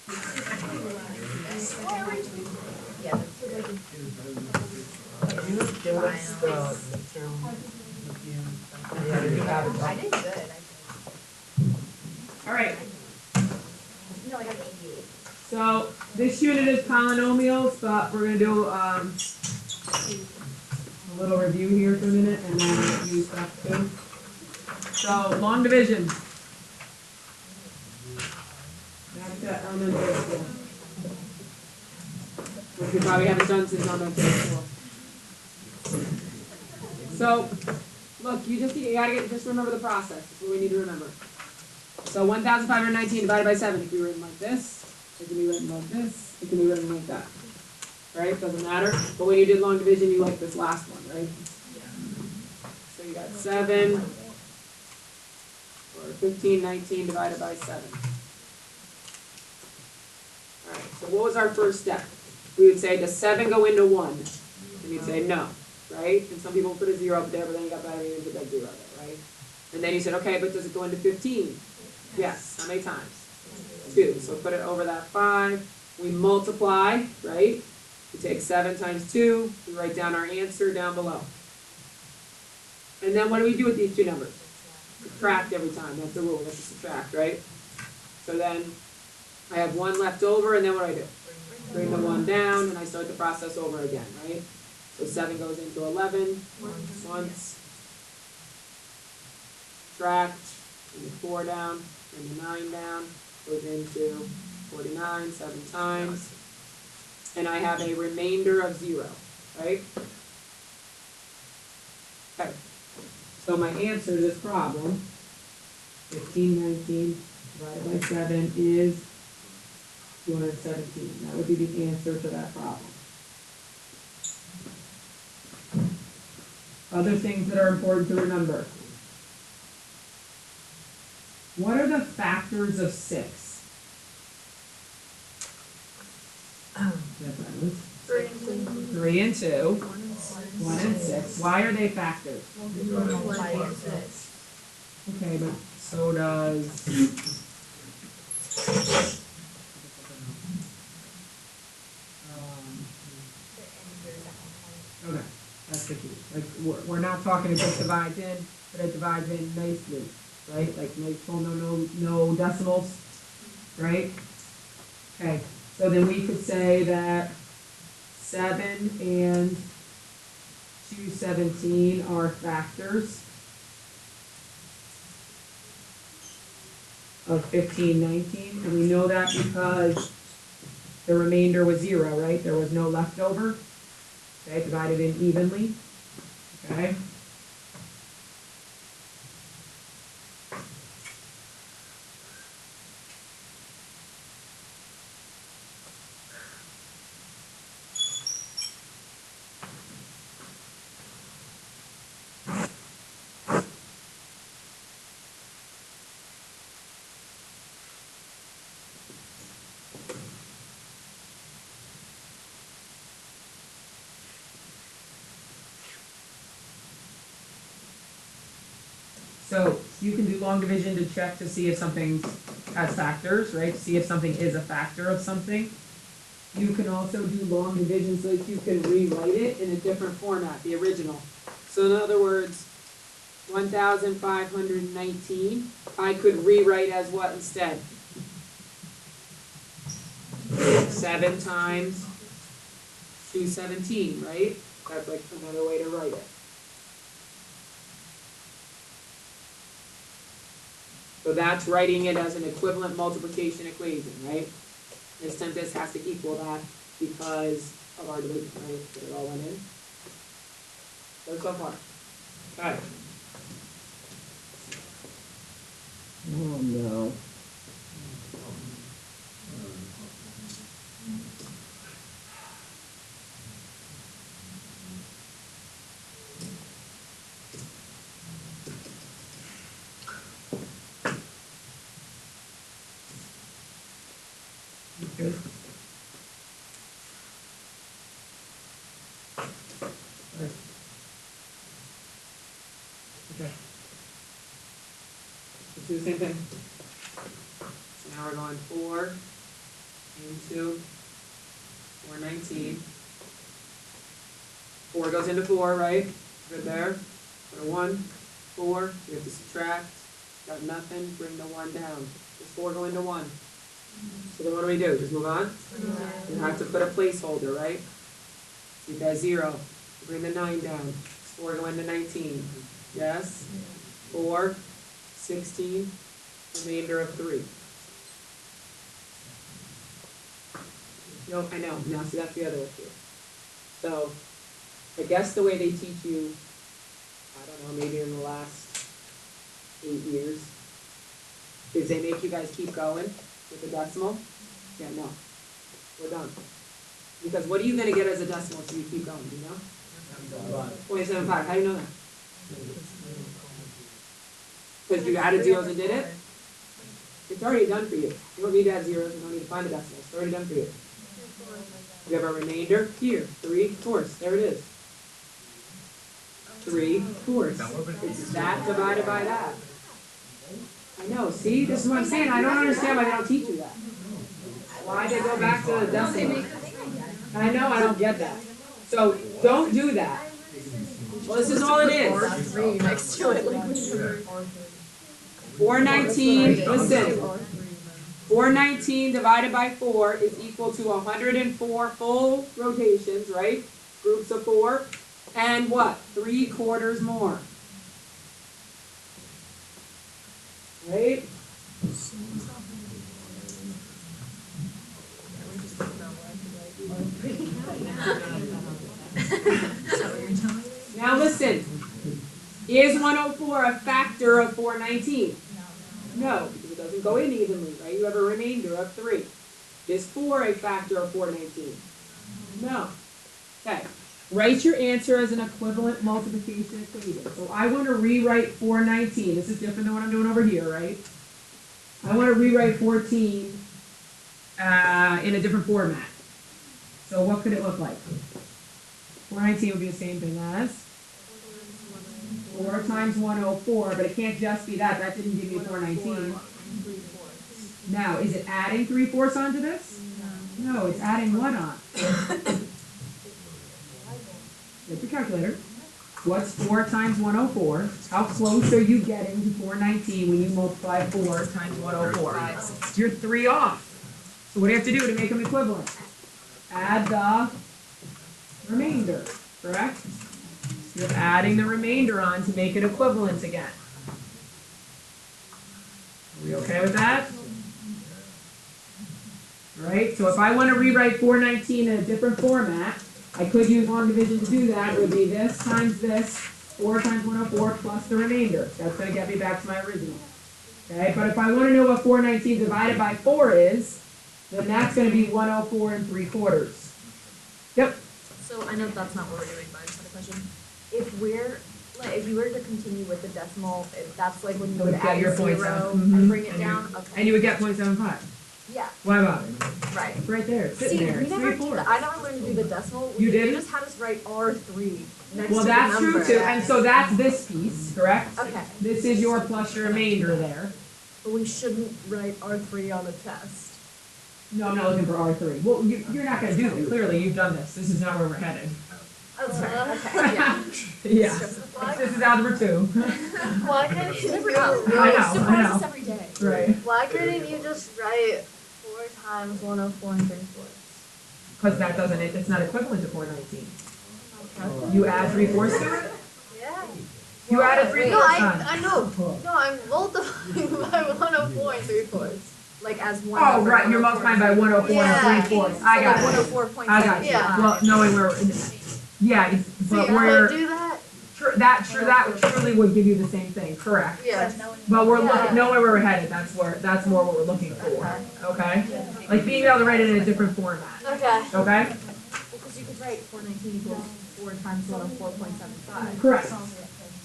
Did you give us the midterm review? Yeah, did you have it? I did good. All right. No, I got an 88. So this unit is polynomials, but we're gonna do a little review here for a minute, and then use stuff too. So long division. Back to elementary school, which we probably haven't done since elementary school. So, look, you just remember the process. That's what we need to remember. So 1,519 divided by 7, it can be written like this, it can be written like this, it can be written like that. Right? Doesn't matter. But when you did long division, you like this last one, right? So you got 7, or 1519 divided by 7. Alright, so what was our first step? We would say, does 7 go into 1? And you'd say no, right? And some people put a 0 up there, but then you got better and you put that 0 there, right? And then you said, okay, but does it go into 15? Yes. How many times? 2. So put it over that 5. We multiply, right? We take 7 times 2. We write down our answer down below. And then what do we do with these two numbers? Subtract every time. That's the rule. We have to subtract, right? So then I have 1 left over, and then what do I do? Bring the 1 down, and I start the process over again, right? So 7 goes into 11 once. Subtract. Bring the 4 down. Bring the 9 down. Goes into 49 7 times. And I have a remainder of 0, right? Okay. So my answer to this problem, 1519 divided by 7 is 217. That would be the answer to that problem. Other things that are important to remember. What are the factors of 6? 3 and 2. 1 and 6. Why are they factors? Okay, but so does okay, that's the key. Like we're not talking it just divides in, but it divides in nicely, right? Like nice full no decimals, right? Okay, so then we could say that 7 and 217 are factors of 1519, and we know that because the remainder was 0, right? There was no leftover. Okay, divided in evenly. Okay. So you can do long division to check to see if something has factors, right? To see if something is a factor of something. You can also do long division so that you can rewrite it in a different format, the original. So in other words, 1,519, I could rewrite as what instead? 7 times 217, right? That's like another way to write it. So that's writing it as an equivalent multiplication equation, right? This time this has to equal that because of our division, right? So it all went in. So far. Alright. Oh no. Okay. Okay. Let's do the same thing. So now we're going 4 2, 419. 4 goes into 4, right? Good there. Put a 1, 4, you have to subtract. Got nothing, bring the 1 down. Does 4 go into 1? So then what do we do? Just move on? You have to put a placeholder, right? Keep that 0. Bring the 9 down. Does 4 go into 19? Yes? 4, 16, remainder of 3. No, I know. Now, see, that's the other issue. So, I guess the way they teach you, I don't know, maybe in the last 8 years, is they make you guys keep going with the decimal. Yeah, no. We're done. Because what are you going to get as a decimal so you keep going, do you know? 0.75. How do you know that? Because you added zeros and did it? It's already done for you. You don't need to add zeros, you don't need to find a decimal. It's already done for you. You have a remainder here, 3/4. There it is. 3/4. It's that divided by that. I know, see, this is what I'm saying. I don't understand why they don't teach you that. Why they go back to the decimal. I know, I don't get that. So, don't do that. Well, this is all it is. 3 next to it, like. 419, listen. 419 divided by 4 is equal to 104 full rotations, right? Groups of 4. And what? 3/4 more. Right? Now listen. Is 104 a factor of 419? No, because it doesn't go in evenly, right? You have a remainder of 3. Is 4 a factor of 419? No. Okay. Write your answer as an equivalent multiplication equation. So I want to rewrite 419. This is different than what I'm doing over here, right? I want to rewrite 14 in a different format. So what could it look like? 419 would be the same thing as 4 times 104, but it can't just be that. That didn't give me 419. Now, is it adding 3/4 onto this? No, it's adding what on? Get your calculator. What's 4 times 104? How close are you getting to 419 when you multiply 4 times 104? You're 3 off. So what do you have to do to make them equivalent? Add the remainder, correct? You're adding the remainder on to make it equivalent again. Are we okay with that? Right? So if I want to rewrite 419 in a different format, I could use long division to do that. It would be this times this, 4 times 104 plus the remainder. That's going to get me back to my original. Okay? But if I want to know what 419 divided by 4 is, then that's going to be 104 3/4. Yep. So I know that's not what we're doing, but I just had a question. If you were to continue with the decimal, that's like when you would Get add your a points 0 out. and bring it And down, okay. And you would get 0.75. Yeah, What about it? right. It's right there. It's sitting See, there. we It's never, 3/4. I never learned to do the decimal. You They didn't? just had us write R3 next Well, to the that's number. true too. And so that's this piece, correct? Okay, This is your plus your remainder there. but we shouldn't write R3 on the test. No, I'm not looking for R3. Well, you're not going to do that. Clearly, you've done this. This is not where we're headed. That's right, okay, yeah. Yeah. This is algebra 2. Why couldn't You you never know. I know, It's I know. us every day. Right. Why couldn't you just write 4 times 104 3/4? Because that doesn't, it's not equivalent to 419. You add 3/4 to it? Yeah. You added 3/4 No, on. I know. No, I'm multiplying by 104 3/4. Like as one. Oh, over right, you're 104. multiplying by 104 Yeah. and 3/4. I got it. 104.75. I got it. Yeah. Well, knowing where, yeah, See but how I we're, do that? that truly would give you the same thing, correct? Yeah. But we're Yeah. looking, knowing where we're headed, that's more what we're looking for, okay? Like being able to write it in a different format, Okay. okay? Because you could write 419 equals 4 times 104.75. Correct.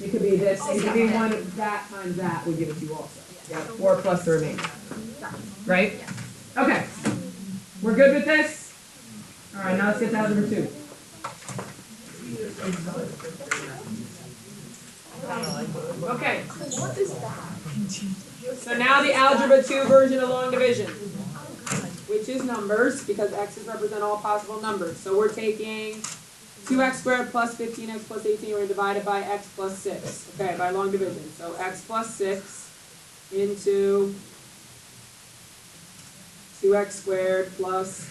It could be this, it could be one, that times that would give it to you also. Yeah, 4 plus the remainder, right? Okay. We're good with this? All right, now let's get to algebra 2. Okay. So now the algebra 2 version of long division. which is numbers, because x's represent all possible numbers. So we're taking 2x squared plus 15x plus 18, we're gonna divide it by x plus 6, okay, by long division. So x plus 6 into 2x squared plus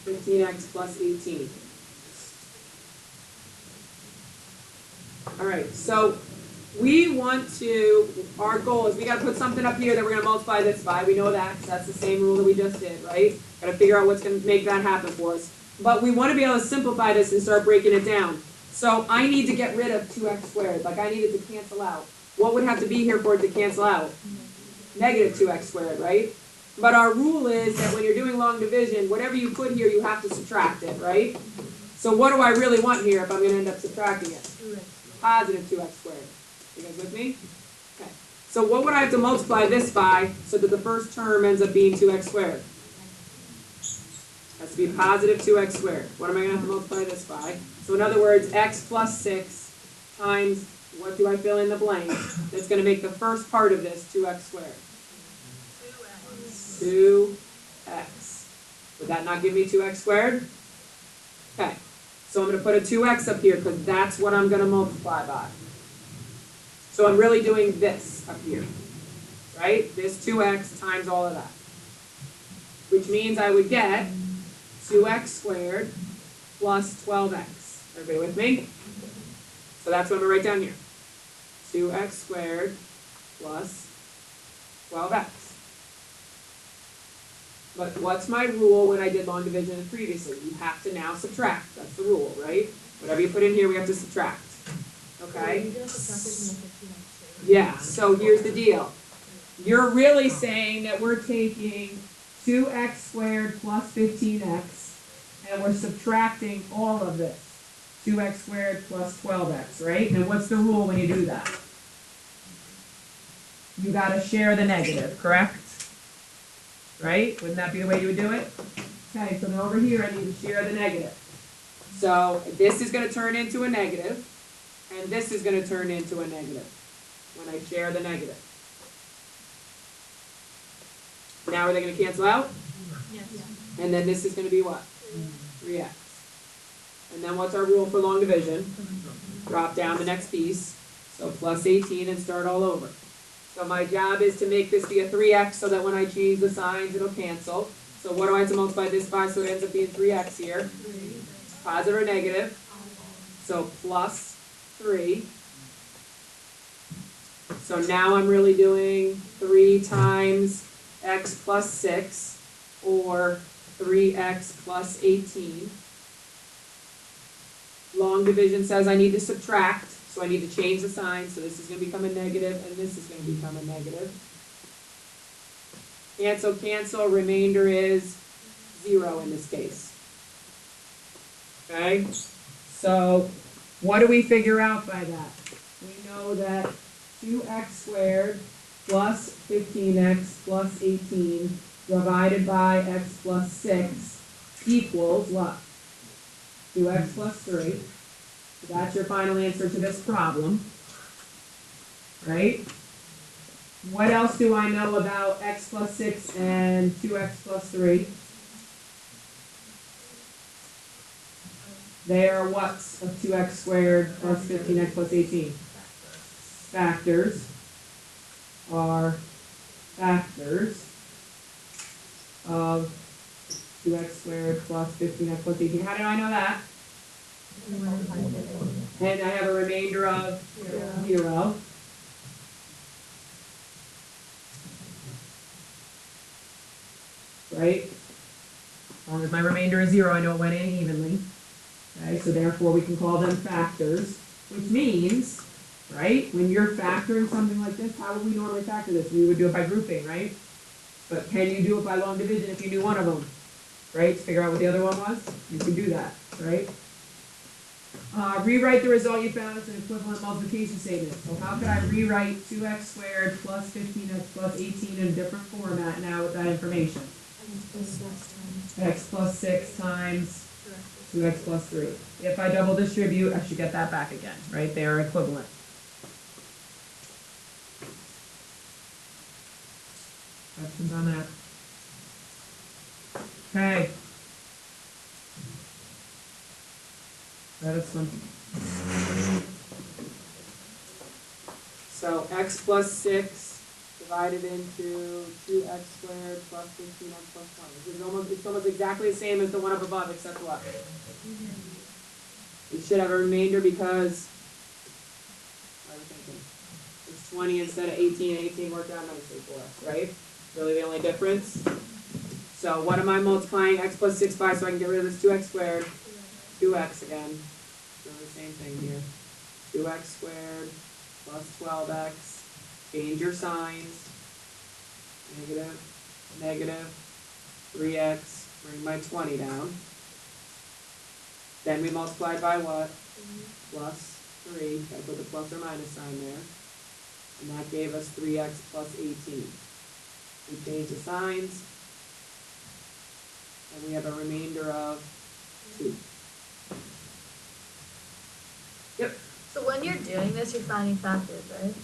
15x plus 18. All right, so we want to, our goal is we gotta put something up here that we're gonna multiply this by. We know that, 'cause that's the same rule that we just did, right? Gotta figure out what's gonna make that happen for us. But we wanna be able to simplify this and start breaking it down. So I need to get rid of 2x squared, like I need it to cancel out. What would have to be here for it to cancel out? Negative 2x squared, right? But our rule is that when you're doing long division, whatever you put here, you have to subtract it, right? So what do I really want here if I'm gonna end up subtracting it? Positive 2x squared. You guys with me? Okay. So what would I have to multiply this by so that the first term ends up being 2x squared? Has to be positive 2x squared. What am I gonna have to multiply this by? So in other words, x plus 6 times, what do I fill in the blank? That's gonna make the first part of this 2x squared. 2x. Would that not give me 2x squared? Okay. So I'm gonna put a 2x up here because that's what I'm gonna multiply by. So I'm really doing this up here, right? This 2x times all of that. Which means I would get 2x squared plus 12x. Everybody with me? So that's what I'm gonna write down here. 2x squared plus 12x. But what's my rule when I did long division previously? You have to now subtract. That's the rule, right? Whatever you put in here, we have to subtract. Okay? Yeah, so here's the deal. You're really saying that we're taking 2x squared plus 15x and we're subtracting all of this. 2x squared plus 12x, right? And what's the rule when you do that? You gotta share the negative, correct? Right? Wouldn't that be the way you would do it? Okay, so then over here I need to share the negative. So this is gonna turn into a negative, and this is gonna turn into a negative when I share the negative. Now are they gonna cancel out? Yes. And then this is gonna be what? 3x. And then what's our rule for long division? Drop down the next piece, so plus 18 and start all over. So my job is to make this be a 3x so that when I change the signs, it'll cancel. So what do I have to multiply this by so it ends up being 3x here? Positive or negative? So plus 3. So now I'm really doing 3 times x plus 6, or 3x plus 18. Long division says I need to subtract, so I need to change the sign, so this is going to become a negative, and this is going to become a negative. Cancel, cancel, remainder is 0 in this case. Okay? So, what do we figure out by that? We know that 2x squared plus 15x plus 18 divided by x plus 6 equals what? 2x plus 3. So that's your final answer to this problem. Right? What else do I know about x plus 6 and 2x plus 3? They are what's of 2x squared plus 15x plus 18? Factors are factors of 2x squared plus 15x plus 18. How did I know that? And I have a remainder of 0. Right? As long as my remainder is 0, I know it went in evenly. Okay, so therefore we can call them factors, which means, right, when you're factoring something like this, how would we normally factor this? We would do it by grouping, right? But can you do it by long division if you knew one of them? Right, to figure out what the other one was? You can do that, right? Rewrite the result you found as an equivalent multiplication statement. So how could I rewrite 2x squared plus 15x plus 18 in a different format now with that information? X plus 6 times 2x plus 3. If I double distribute, I should get that back again, right? They are equivalent. Questions on that? Okay. That is fun. So x plus 6 divided into 2x squared plus 15x plus 20. It's almost exactly the same as the one up above, except what? It should have a remainder because, what are we thinking? It's 20 instead of 18, and 18 worked out nicely for us, right? Really the only difference? So what am I multiplying x plus 6 by so I can get rid of this 2x squared? 2x again. Doing the same thing here. 2x squared plus 12x. Change your signs. Negative, negative, 3x. Bring my 20 down. Then we multiplied by what? Plus 3. Gotta put the plus or minus sign there. And that gave us 3x plus 18. We change the signs. And we have a remainder of 2. Yep. So when you're doing this, you're finding factors, right?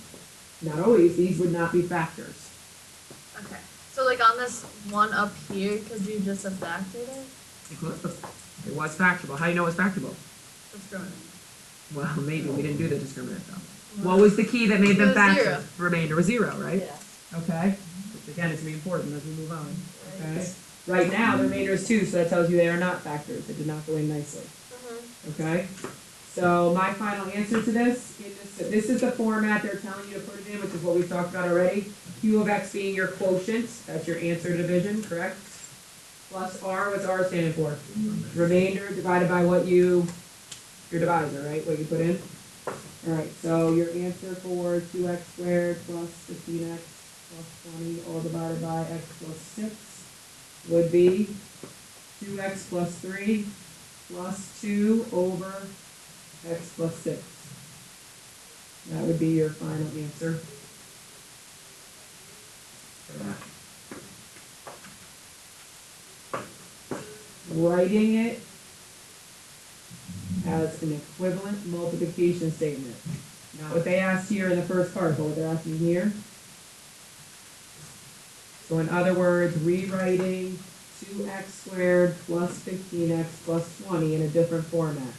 Not always. These would not be factors. Okay. So like on this one up here, could you just have factored it? It was factorable. How do you know it was factorable? Discriminant. Well, maybe. We didn't do the discriminant though. What was the key that made them It was factors? 0. Remainder was 0, right? Yeah. Okay. Which again is going to be important as we move on. Okay. Right now the remainder is 2, so that tells you they are not factors. They did not go in nicely. Okay. So my final answer to this, this is the format they're telling you to put it in, which is what we've talked about already. Q of x being your quotient, that's your answer division, correct? Plus r, what's r standing for? Remainder divided by what your divisor, right? What you put in. Alright, so your answer for 2x squared plus 15x plus 20 all divided by x plus 6 would be 2x plus 3 plus 2 over x plus 6. That would be your final answer for that. Writing it as an equivalent multiplication statement. Not what they asked here in the first part, but what they're asking here. So in other words, rewriting 2x squared plus 15x plus 20 in a different format.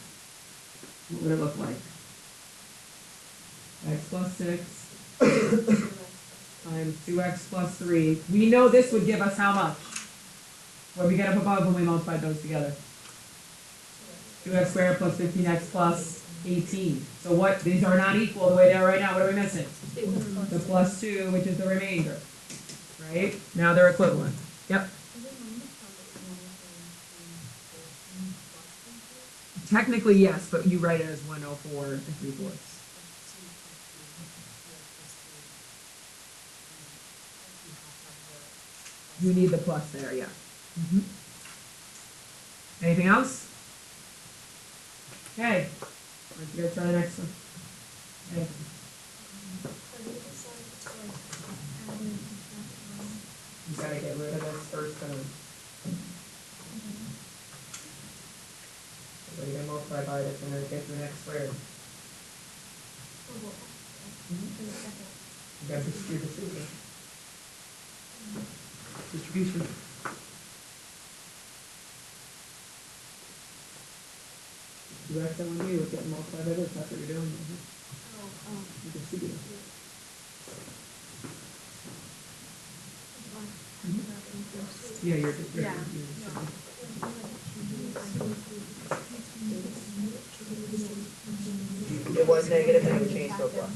What would it look like? X plus 6 times 2x plus 3. We know this would give us how much? What did we get up above when we multiplied those together? 2x squared plus 15x plus 18. So what? These are not equal the way they are right now. What are we missing? The plus 2, which is the remainder. Right? Now they're equivalent. Yep. Technically, yes, but you write it as 104 3/4. You need the plus there, yeah. Anything else? Okay. Let's go try the next one. Okay. You gotta get rid of this first term. So you're gonna multiply by this and then get to the next squared. You gotta distribute the distribution. You asked that one here, we're getting multiplied by this, that's what you're doing. You distribute it. Yeah, you're it was negative, then it changed to a plus.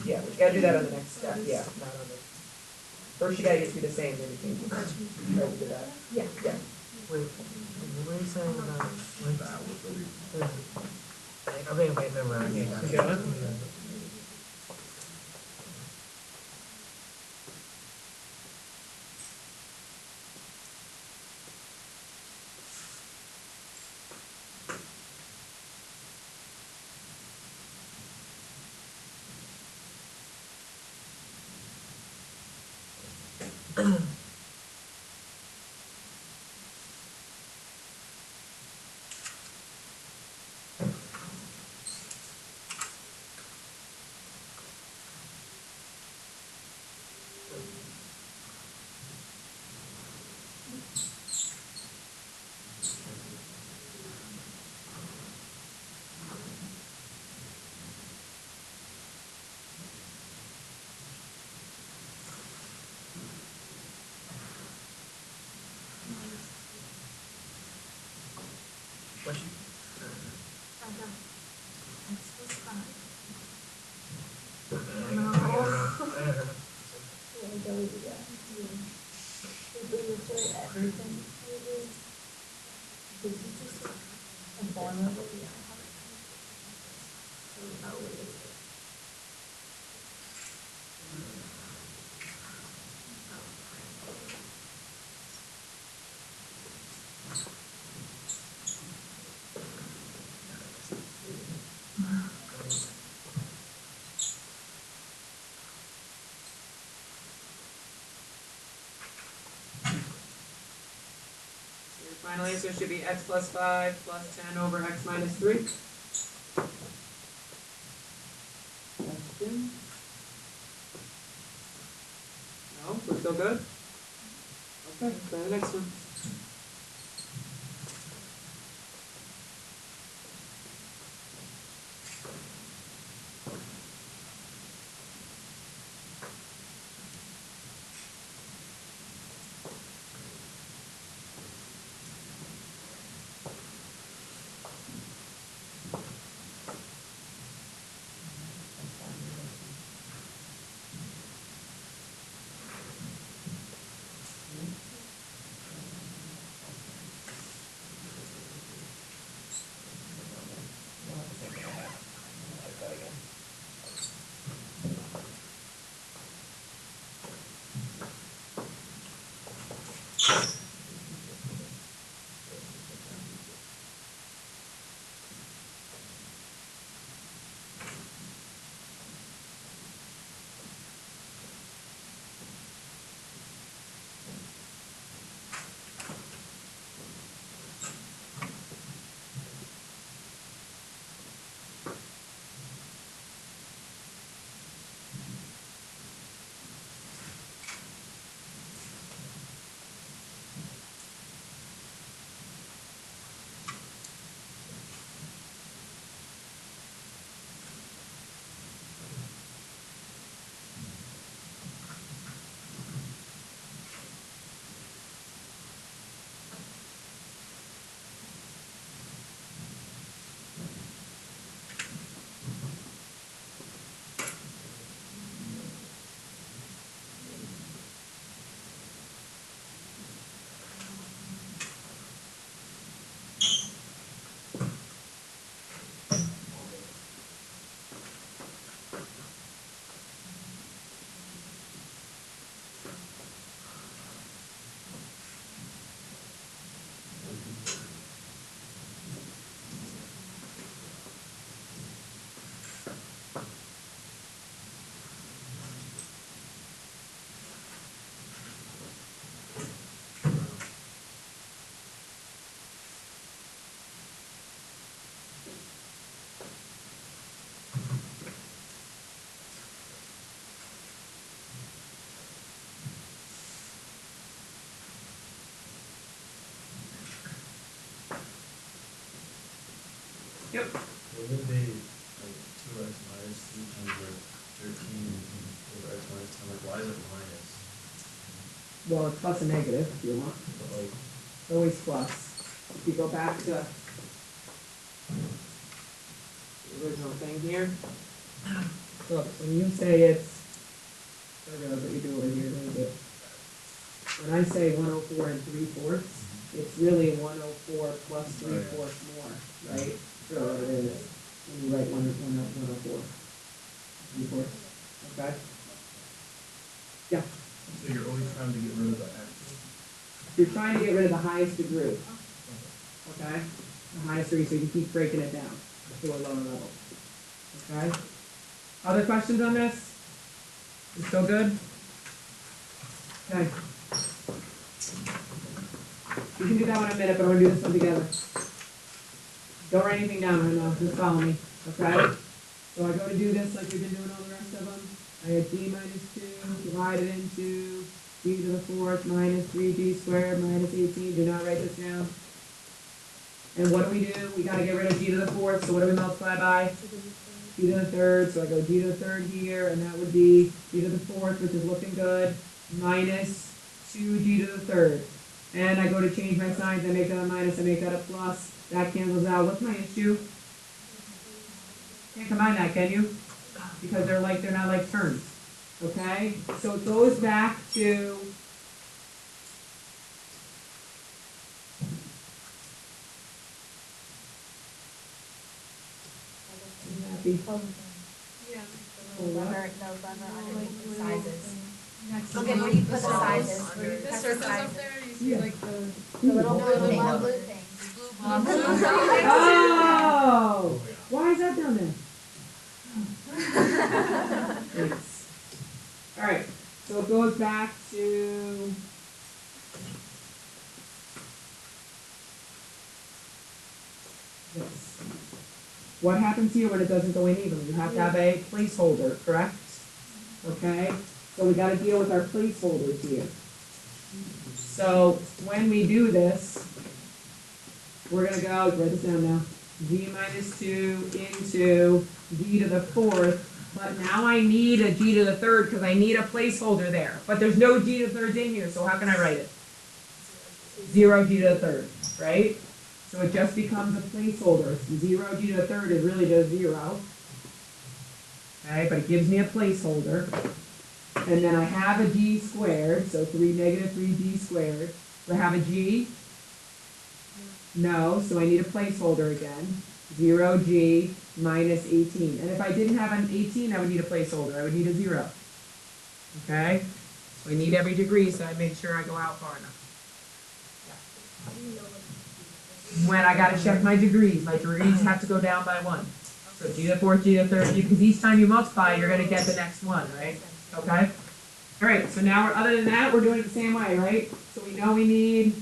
Yeah, but you gotta do that on the next step, yeah, not on the. First you gotta get to be the same, then you change it. Right, we did that? Yeah. Wait, what were you saying about when that was wait, never mind. Yeah. This is just like a formula, yeah, I have it. Oh, wait, it's. So your final answer should be x plus 5 plus 10 over x minus 3. Question? No, we're still good? Okay, try the next one. Yep. Wouldn't it be like 2x minus 3 over 13 over x minus 10? Like, why is it minus? Well, it's plus a negative if you want. But like, It's always plus. If you go back to the original thing here. Look, when you say it's, I don't know what you do over here a little bit. When I say 104 and 3/4, it's really 104 plus 3/4 more, right? So it is, when you write 104. 3/4, okay? Yeah. so you're always trying to get rid of the x. You're trying to get rid of the highest degree, okay? The highest degree, so you can keep breaking it down to a lower level, okay? Other questions on this? You still good? Okay. We can do that one in a minute, but I want to do this one together. Don't write anything down right now, just follow me, okay? So I go to do this like we've been doing all the rest of them. I have d minus 2 divided into d to the 4th minus 3d squared minus 18. Do not write this down. And what do? We gotta get rid of d to the 4th, so what do we multiply by? D to the 3rd, so I go d to the 3rd here, and that would be d to the 4th, which is looking good, minus 2d to the 3rd. And I go to change my signs, I make that a minus, I make that a plus. That cancels out. What's my issue? Can't combine that, can you? Because they're not like terms. Okay? So it goes back to Stacy? Yeah. The lever underneath the sizes. Next Okay, to where do you the put the circles. sizes? Where you Press put the circles up sizes. there, you see Yeah. like the The little No, blue the thing. one Blue blue thing. Oh, why is that down there? Thanks. Alright, so it goes back to. This. What happens here when it doesn't go in even? You have to have a placeholder, correct? Okay, so we gotta deal with our placeholders here. So when we do this, we're gonna go, write this down now, g minus 2 into g to the 4th, but now I need a g to the 3rd because I need a placeholder there. But there's no g to the 3rd in here, so how can I write it? 0 g to the 3rd, right? So it just becomes a placeholder. 0 g to the 3rd is really just 0. Okay, but it gives me a placeholder. And then I have a g squared, so negative 3g squared. Do I have a g? No, so I need a placeholder again. 0g minus 18. And if I didn't have an 18, I would need a placeholder. I would need a 0. Okay? So I need every degree, so I make sure I go out far enough. When I gotta check my degrees have to go down by 1. So g to the 4th, g to the 3rd, because each time you multiply, you're gonna get the next one, right? Okay? Alright, so now other than that, we're doing it the same way, right? So we know we need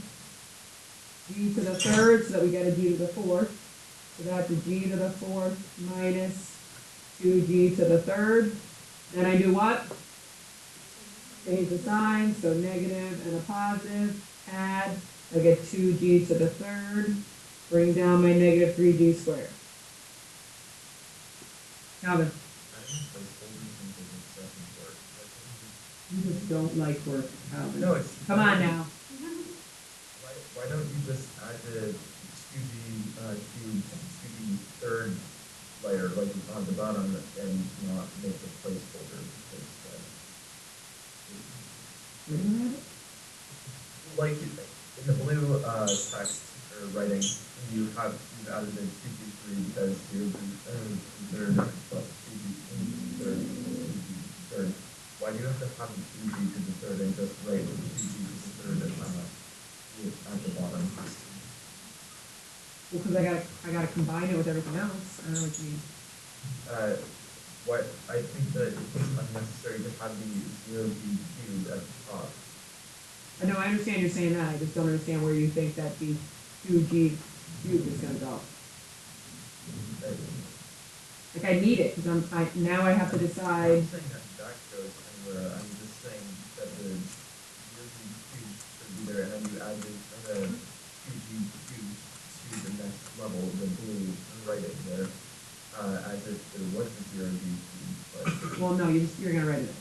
g to the 3rd, so that we get a g to the 4th. So that's a g to the 4th minus 2g to the 3rd. Then I do what? Change the sign, so negative and a positive, add, I get 2g to the 3rd, bring down my negative 3g squared. Calvin, you just don't like work, Calvin. No, it's. Come on now. Why don't you just add the 2G cubed to the 3rd layer, like on the bottom, and not make the placeholder? Where do you have it? Like in the blue text or writing, you've added the 2G3 because you're the 3rd plus 2G third plus 2G3rd. Why do you have to have 2G to the 3rd and just write 2G to the 3rd at the bottom? Well, because I gotta combine it with everything else. I don't know what you mean. What I think that it's unnecessary to have the 0G cubed at the top. I know, I understand you're saying that. I just don't understand where you think that the 2g cubed is gonna go. Like I need it, because now I have to decide. I'm saying that goes anywhere. I'm just saying that the 0G cubed should be there, and then you add the 2G cubed to the next level, the blue, and write it there, as if there was a 0G cubed, but. Well, no, you're gonna write it.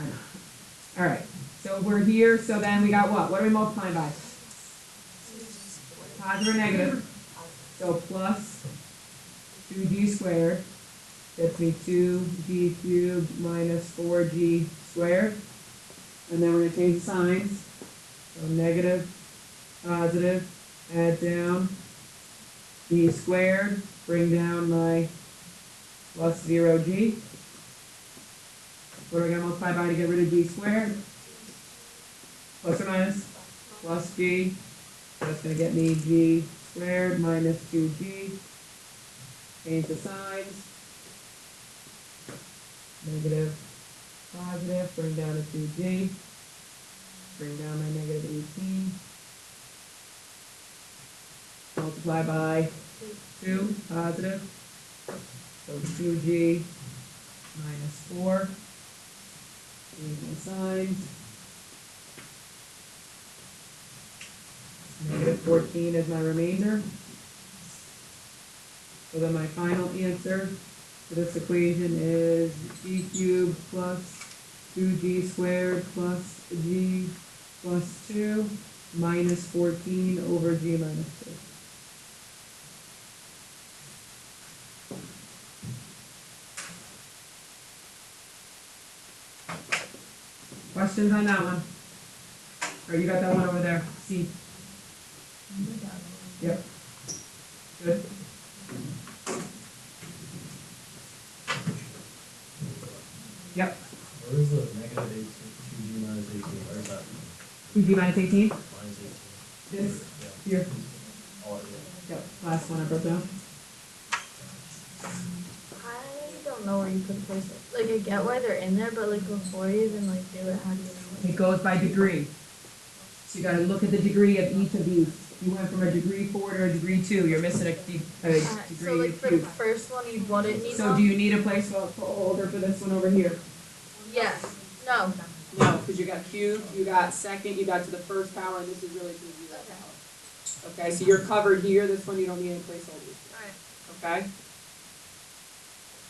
I know. All right. So we're here. So then we got what? What are we multiplying by? Positive or negative? So plus 2g squared gets me 2g cubed minus 4g squared. And then we're going to change the signs. So negative, positive, add down, g squared, bring down my plus 0g. What are we going to multiply by to get rid of g squared? Plus or minus? Plus g. That's going to get me g squared minus 2g. Change the signs. Negative, positive, bring down to 2g. Bring down my negative 18. Multiply by 2, positive. So 2g minus 4. Change my signs. Negative 14 is my remainder. So then my final answer for this equation is g cubed plus 2g squared plus g plus 2 minus 14 over g minus 2. Questions on that one? Or you got that one over there? C. Yep. Good. QB minus 18? Minus 18. This, Yeah. here, All, yeah. yep, last one I broke down. I don't know where you could place it. Like, I get why they're in there, but like before you even like do it, how do you know? It goes by degree. So you gotta look at the degree of each of these. You went from a degree 4 to a degree 2, you're missing a So degree like for the two. first one, you wouldn't need So one? do you need a placeholder for this one over here? Yes. No. No, because you got cube, you got second, you got to the first power, and this is really to the zero power. Okay, so you're covered here, this one you don't need any placeholders, Alright. okay?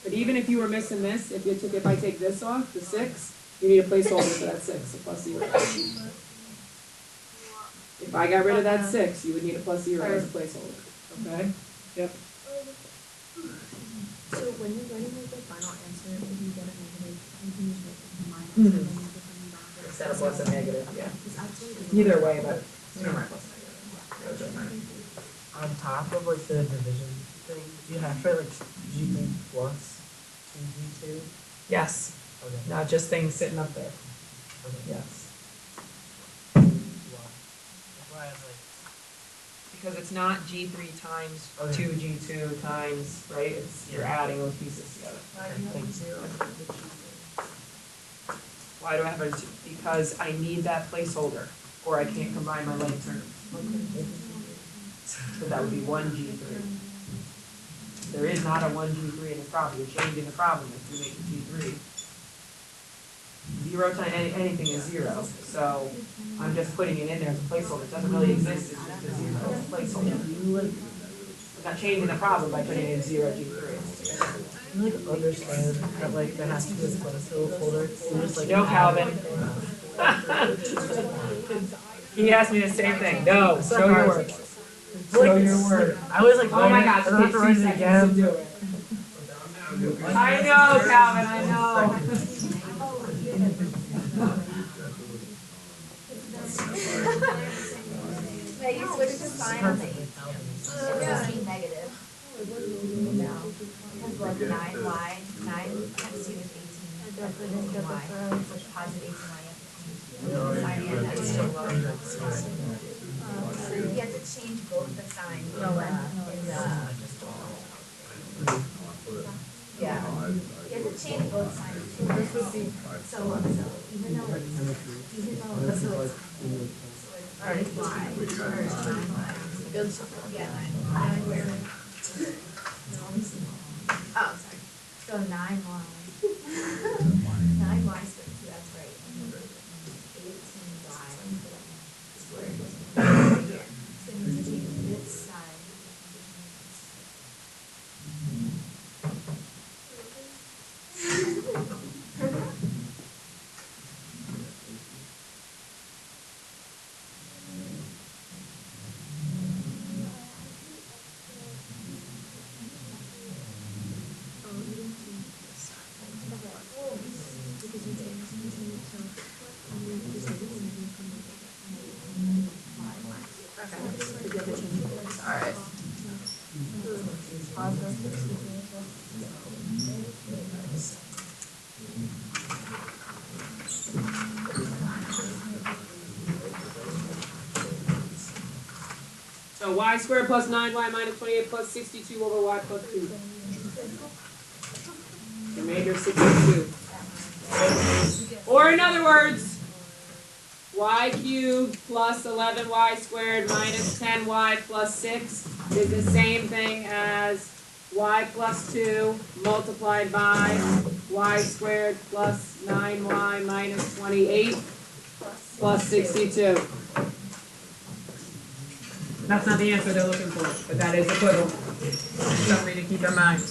But even if you were missing this, if I take this off, the 6, you need a placeholder for that 6, a plus 0. If I got rid of that 6, you would need a plus 0 as a placeholder, okay? So when you're writing like the final answer, if you get a negative, you can use like a minus Mhm. and then you different brackets. Instead of plus a negative, yeah. It's absolutely. Either way, but you don't write plus a negative. It doesn't matter. On top of like the division thing, you have to write like G3 plus 2G2. Yes, Okay. not just things sitting up there, Okay. yes. Wow. That's why I was like, Because it's not G3 times Okay. 2G2 times, right, it's, you're adding those pieces together. why do you have 0 for the G3? Why do I have a, because I need that placeholder, or I can't combine my like terms. So that would be 1G3. There is not a 1G3 in the problem, you're changing the problem if you make it G3. 0 times, anything is 0, so I'm just putting it in there as a placeholder, it doesn't really exist, it's just a 0 placeholder. I'm not changing the problem by putting in 0G3. You like understand that like there has to be a placeholder. You're just like No, Calvin. He asked me the same thing, no, show your work. Show your work. I was like, Oh my gosh, gosh, I don't have it to takes 2 write it seconds to again. do it. I know, Calvin, I know. Wait, you switch the sign on the 18. It must be negative. No. Because like 9y, 9 times 2 is 18. That's 18y. So it's positive 18y. You have to you have to change both the signs in the, yeah. You have to change both signs. This would be, so even though it's, so it's already y, or 9y. Good. Yeah, 9 where? Oh, sorry. So 9y. 9y squared, so that's right. And then 18y squared. Yeah. So you need to change this side. Alright. So y squared plus 9y minus 28 plus 62 over y plus 2. Remainder 62. Or in other words, y cubed plus 11y squared minus 10y plus 6 is the same thing as y plus 2 multiplied by y squared plus 9y minus 28 plus 62. That's not the answer they're looking for, but that is equivalent. Something to keep in mind.